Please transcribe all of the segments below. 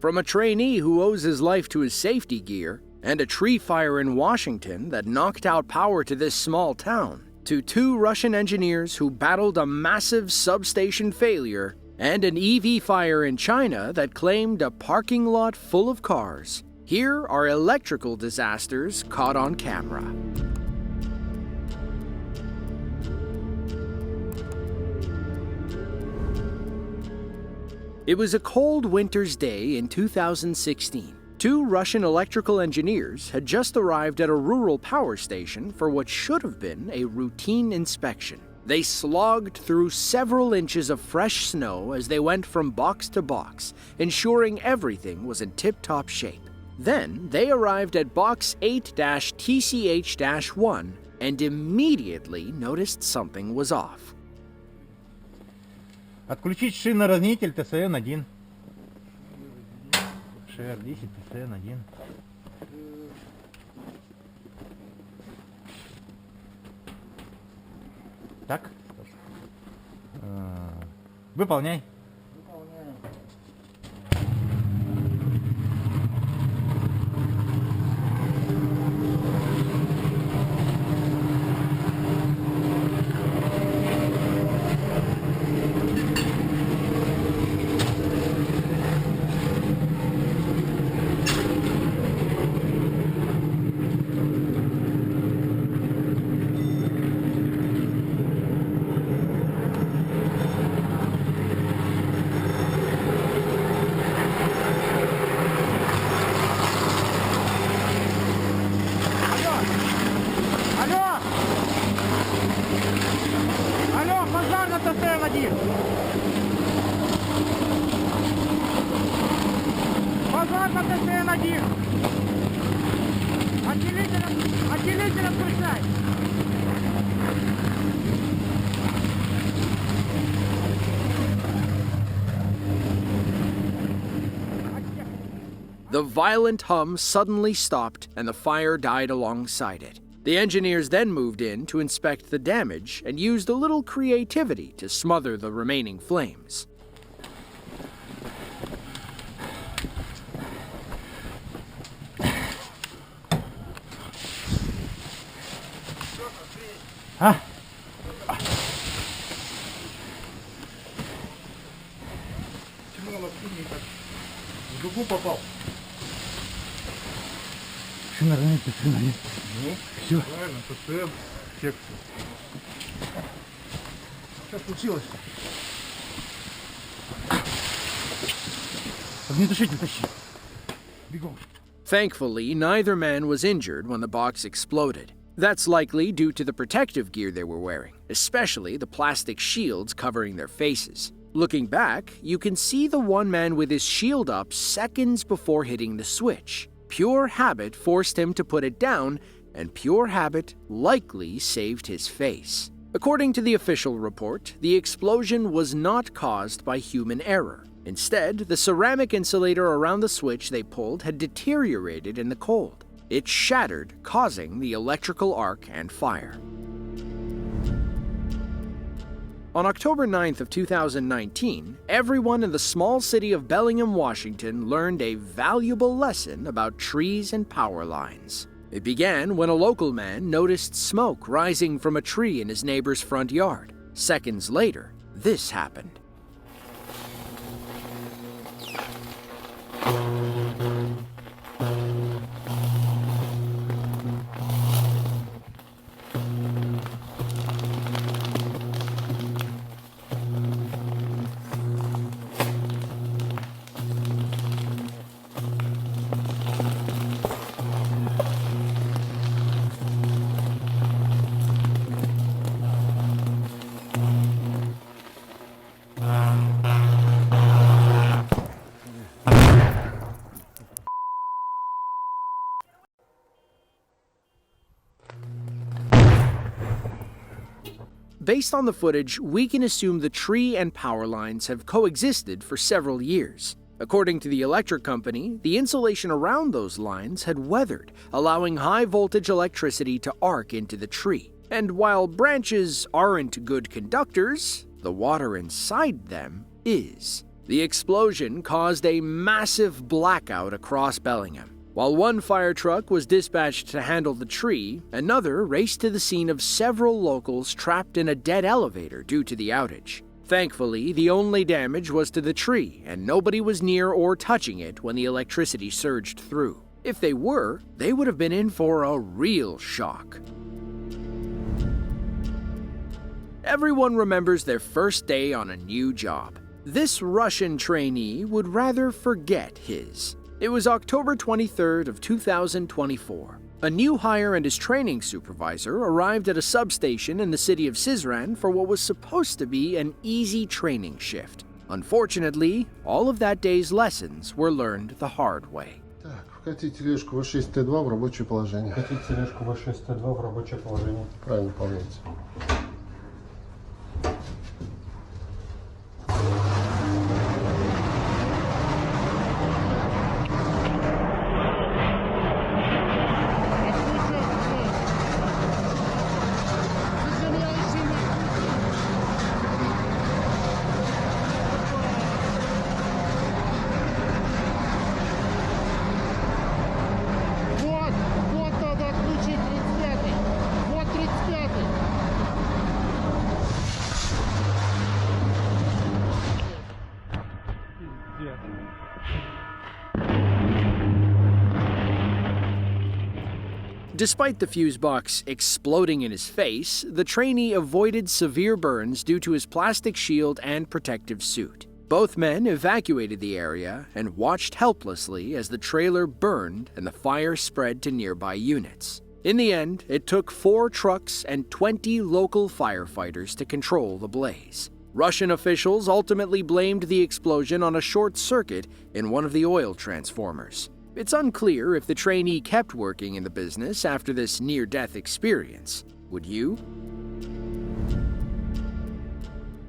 From a trainee who owes his life to his safety gear, and a tree fire in Washington that knocked out power to this small town, to two Russian engineers who battled a massive substation failure, and an EV fire in China that claimed a parking lot full of cars. Here are electrical disasters caught on camera. It was a cold winter's day in 2016. Two Russian electrical engineers had just arrived at a rural power station for what should have been a routine inspection. They slogged through several inches of fresh snow as they went from box to box, ensuring everything was in tip-top shape. Then they arrived at box 8-TCH-1 and immediately noticed something was off. Отключить шиноразделитель ТСН-1. ШР-10 ТСН-1. Так. Выполняй. ТСН-1. Пожар на ТСН-1. Отделитель отключай. The violent hum suddenly stopped and the fire died alongside it. The engineers then moved in to inspect the damage and used a little creativity to smother the remaining flames. Почему он вообще так в дугу попал? Шиноразделитель ТСН-1. Ну, все. Правильно, ТСН, секция. Что случилось? Огнетушитель тащи. Бегом. Thankfully, neither man was injured when the box exploded. That's likely due to the protective gear they were wearing, especially the plastic shields covering their faces. Looking back, you can see the one man with his shield up seconds before hitting the switch. Pure habit forced him to put it down, and pure habit likely saved his face. According to the official report, the explosion was not caused by human error. Instead, the ceramic insulator around the switch they pulled had deteriorated in the cold. It shattered, causing the electrical arc and fire. On October 9th of 2019, everyone in the small city of Bellingham, Washington learned a valuable lesson about trees and power lines. It began when a local man noticed smoke rising from a tree in his neighbor's front yard. Seconds later, this happened. Based on the footage, we can assume the tree and power lines have coexisted for several years. According to the electric company, the insulation around those lines had weathered, allowing high-voltage electricity to arc into the tree. And while branches aren't good conductors, the water inside them is. The explosion caused a massive blackout across Bellingham. While one fire truck was dispatched to handle the tree, another raced to the scene of several locals trapped in a dead elevator due to the outage. Thankfully, the only damage was to the tree, and nobody was near or touching it when the electricity surged through. If they were, they would have been in for a real shock. Everyone remembers their first day on a new job. This Russian trainee would rather forget his. It was October 23rd of 2024. A new hire and his training supervisor arrived at a substation in the city of Sizran for what was supposed to be an easy training shift. Unfortunately, all of that day's lessons were learned the hard way. Так, вкатить тележку В6Т2 в рабочее положение. Вкатить тележку В6Т2 в рабочее положение. Правильно выполняется. Despite the fuse box exploding in his face, the trainee avoided severe burns due to his plastic shield and protective suit. Both men evacuated the area and watched helplessly as the trailer burned and the fire spread to nearby units. In the end, it took 4 trucks and 20 local firefighters to control the blaze. Russian officials ultimately blamed the explosion on a short circuit in one of the oil transformers. It's unclear if the trainee kept working in the business after this near-death experience. Would you?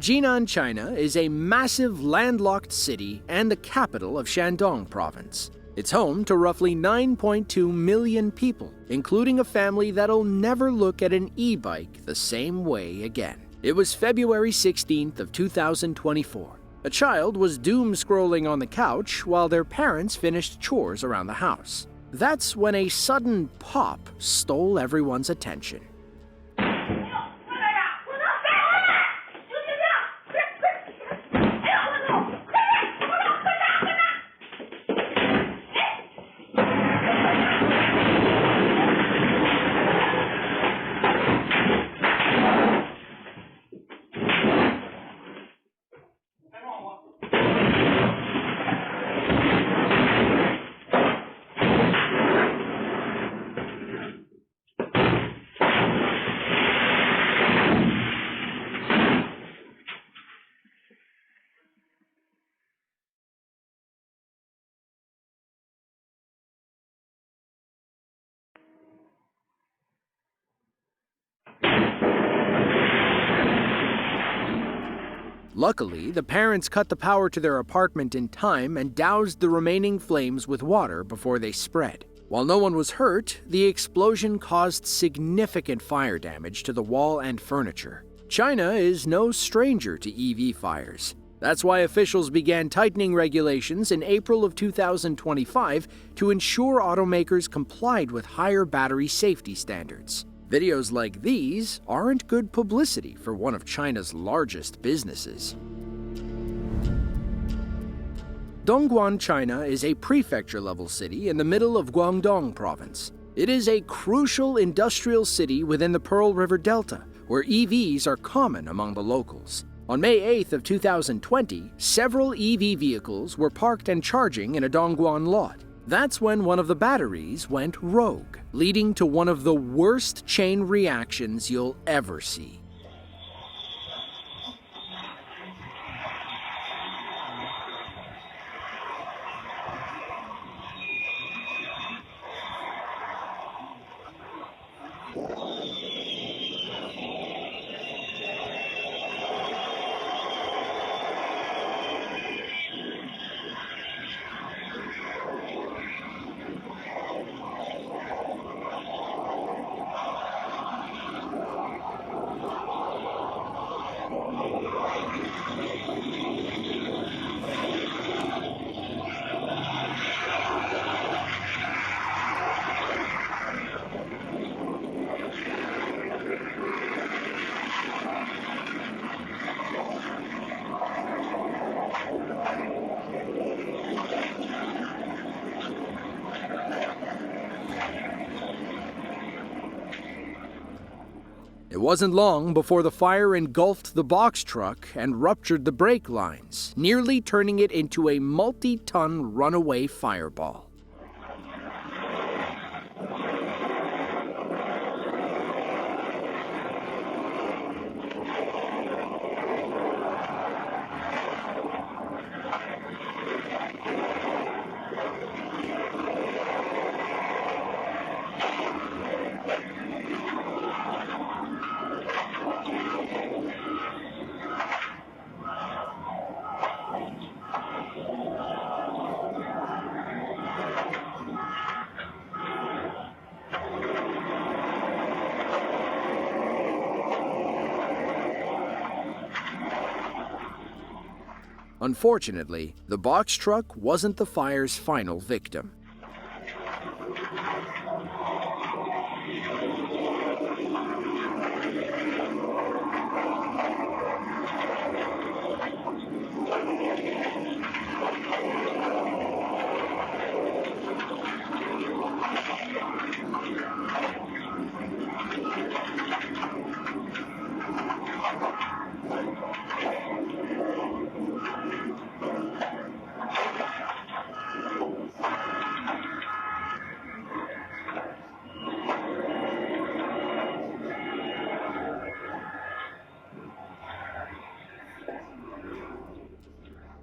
Jinan, China is a massive landlocked city and the capital of Shandong province. It's home to roughly 9.2 million people, including a family that'll never look at an e-bike the same way again. It was February 16th of 2024. A child was doom-scrolling on the couch while their parents finished chores around the house. That's when a sudden pop stole everyone's attention. Luckily, the parents cut the power to their apartment in time and doused the remaining flames with water before they spread. While no one was hurt, the explosion caused significant fire damage to the wall and furniture. China is no stranger to EV fires. That's why officials began tightening regulations in April of 2025 to ensure automakers complied with higher battery safety standards. Videos like these aren't good publicity for one of China's largest businesses. Dongguan, China is a prefecture-level city in the middle of Guangdong province. It is a crucial industrial city within the Pearl River Delta, where EVs are common among the locals. On May 8th of 2020, several EV vehicles were parked and charging in a Dongguan lot. That's when one of the batteries went rogue, leading to one of the worst chain reactions you'll ever see. wasn't long before the fire engulfed the box truck and ruptured the brake lines, nearly turning it into a multi-ton runaway fireball. Unfortunately, the box truck wasn't the fire's final victim.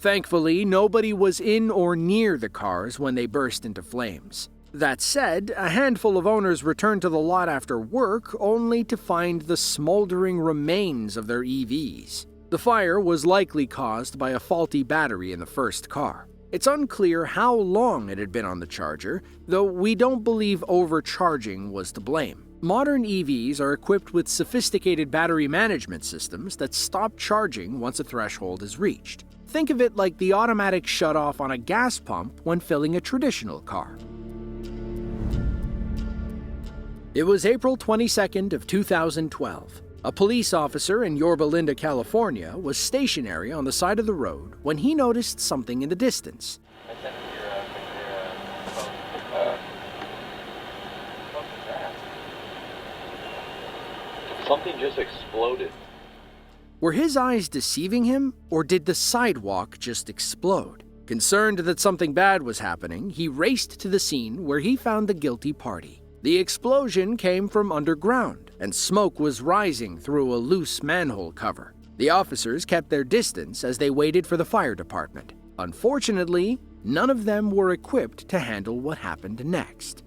Thankfully, nobody was in or near the cars when they burst into flames. That said, a handful of owners returned to the lot after work only to find the smoldering remains of their EVs. The fire was likely caused by a faulty battery in the first car. It's unclear how long it had been on the charger, though we don't believe overcharging was to blame. Modern EVs are equipped with sophisticated battery management systems that stop charging once a threshold is reached. Think of it like the automatic shutoff on a gas pump when filling a traditional car. It was April 22nd of 2012. A police officer in Yorba Linda, California, was stationary on the side of the road when he noticed something in the distance. Something just exploded. Were his eyes deceiving him, or did the sidewalk just explode? Concerned that something bad was happening, he raced to the scene where he found the guilty party. The explosion came from underground, and smoke was rising through a loose manhole cover. The officers kept their distance as they waited for the fire department. Unfortunately, none of them were equipped to handle what happened next.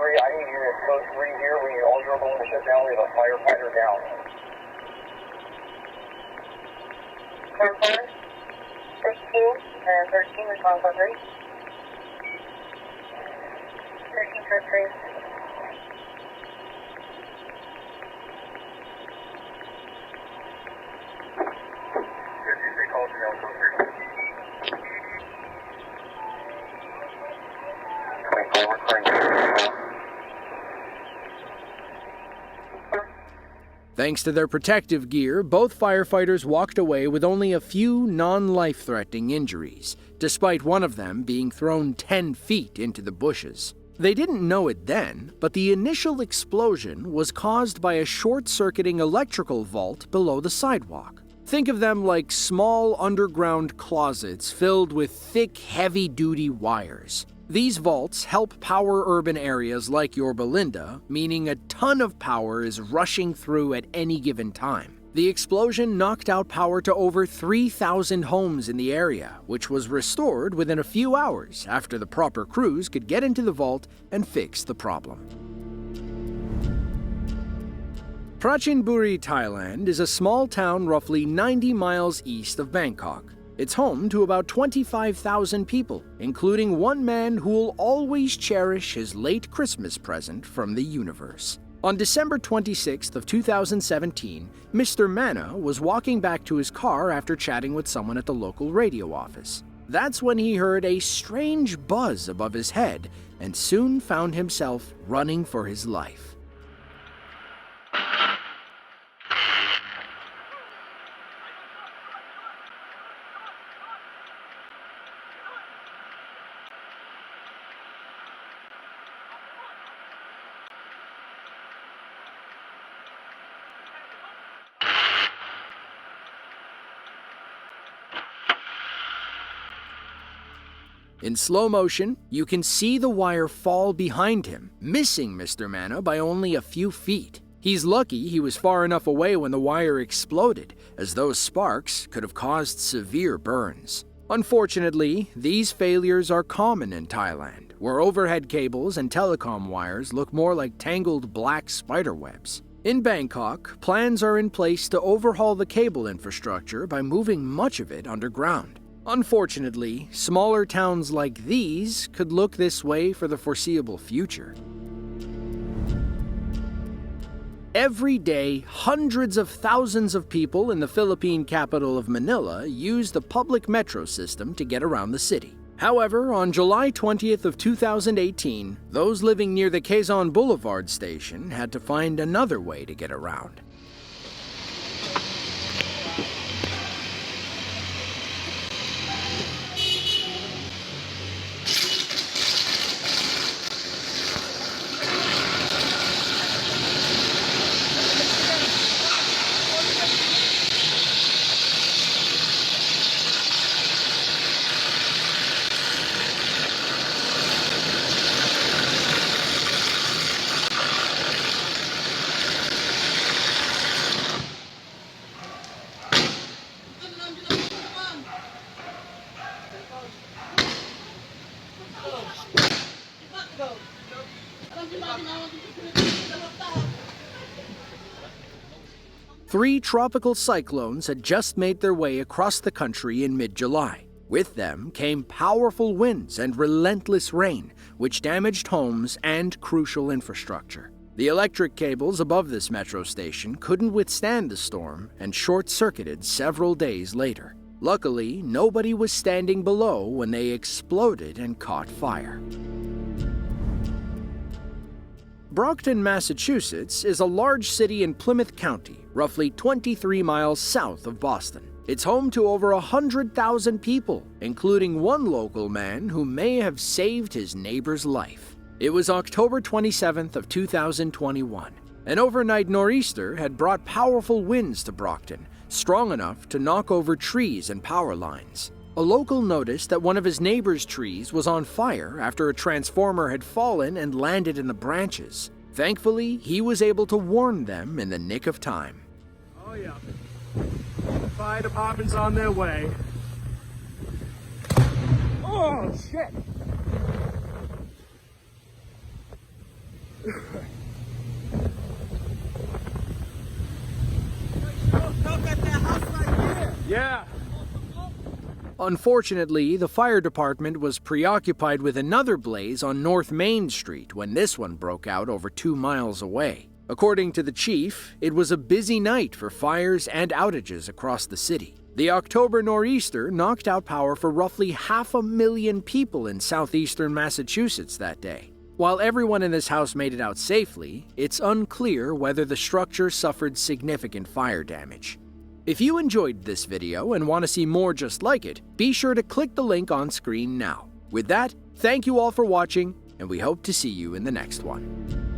I need you at code 3 here. We need all your going to shut down. We have a firefighter down. Firefighter? 2 and 13 response on 3. 13 for 3. Good, you say call to down code 3. Coming forward, Thanks to their protective gear, both firefighters walked away with only a few non-life-threatening injuries, despite one of them being thrown 10 feet into the bushes. They didn't know it then, but the initial explosion was caused by a short-circuiting electrical vault below the sidewalk. Think of them like small underground closets filled with thick, heavy-duty wires. These vaults help power urban areas like Yorba Linda, meaning a ton of power is rushing through at any given time. The explosion knocked out power to over 3,000 homes in the area, which was restored within a few hours after the proper crews could get into the vault and fix the problem. Prachinburi, Thailand is a small town roughly 90 miles east of Bangkok. It's home to about 25,000 people, including one man who'll always cherish his late Christmas present from the universe. On December 26th of 2017, Mr. Mana was walking back to his car after chatting with someone at the local radio office. That's when he heard a strange buzz above his head and soon found himself running for his life. In slow motion, you can see the wire fall behind him, missing Mr. Mana by only a few feet. He's lucky he was far enough away when the wire exploded, as those sparks could have caused severe burns. Unfortunately, these failures are common in Thailand, where overhead cables and telecom wires look more like tangled black spider webs. In Bangkok, plans are in place to overhaul the cable infrastructure by moving much of it underground. Unfortunately, smaller towns like these could look this way for the foreseeable future. Every day, hundreds of thousands of people in the Philippine capital of Manila use the public metro system to get around the city. However, on July 20th of 2018, those living near the Quezon Boulevard station had to find another way to get around. Three tropical cyclones had just made their way across the country in mid-July. With them came powerful winds and relentless rain, which damaged homes and crucial infrastructure. The electric cables above this metro station couldn't withstand the storm and short-circuited several days later. Luckily, nobody was standing below when they exploded and caught fire. Brockton, Massachusetts is a large city in Plymouth County, roughly 23 miles south of Boston. It's home to over 100,000 people, including one local man who may have saved his neighbor's life. It was October 27th of 2021. An overnight nor'easter had brought powerful winds to Brockton, strong enough to knock over trees and power lines. A local noticed that one of his neighbor's trees was on fire after a transformer had fallen and landed in the branches. Thankfully, he was able to warn them in the nick of time. Oh yeah. The fire department's on their way. Oh shit! Yeah. Unfortunately, the fire department was preoccupied with another blaze on North Main Street when this one broke out over 2 miles away. According to the chief, it was a busy night for fires and outages across the city. The October nor'easter knocked out power for roughly 500,000 people in southeastern Massachusetts that day. While everyone in this house made it out safely, it's unclear whether the structure suffered significant fire damage. If you enjoyed this video and want to see more just like it, be sure to click the link on screen now. With that, thank you all for watching, and we hope to see you in the next one.